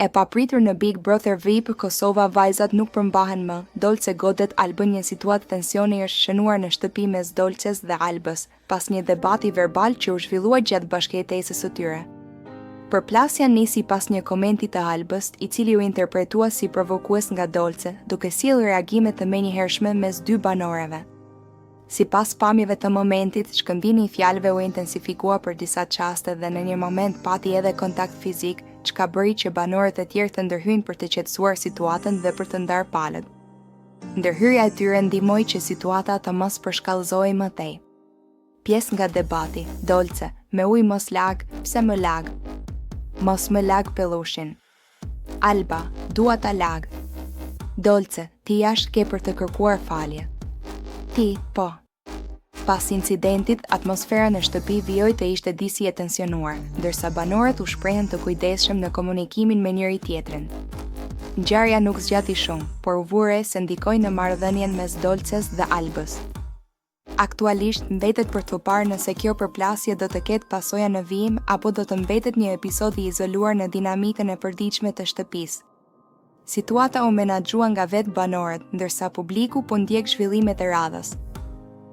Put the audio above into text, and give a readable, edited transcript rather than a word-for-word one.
E papritur në Big Brother VIP Kosova vajzat nuk përmbahen më. Dolce godet Albën. Një situatë tensioni është shënuar në shtëpi mes Dolces dhe Albës, pas një debati verbal që u zhvillua gjatë bashkëjetesës së tyre. Përplasja nisi pas një komenti të Albës, i cili u interpretua si provokues nga Dolce, duke sjellë reagime të menjëhershme mes dy banorëve. Sipas pamjeve të momentit, shkëmbimi i fjalëve u intensifikua për disa çaste dhe në një moment pati edhe kontakt fizik, çka bëri që banorët e tjerë të ndërhyjnë për të qetësuar situatën dhe për të ndarë palët. Ndërhyrja e tyre ndihmoi që situata të mos përshkallëzohej më tej. Pjesë nga debati: Dolce, me ujë mos lag, pse më lag? Mos më lag pellushin. Alba, dua ta lag. Dolce, ti jashtë ke për të kërkuar falje. Ti, po. Pas incidentit, atmosfera në shtëpi vijoi të ishte disi e tensionuar, ndërsa banorët u shprehen të kujdesshëm në komunikimin me njëri tjetrin. Ngjarja nuk zgjati shumë, por u vure se ndikoi në marrëdhënien mes Dolces dhe Albës. Aktualisht mbetet për të parë nëse kjo përplasje do të ketë pasoja në vijim apo do të mbetet një episod i izoluar në dinamikën e përditshme të shtëpisë. Situata u menaxhua nga vetë banorët, ndërsa publiku po ndjek zhvillimet e radhës.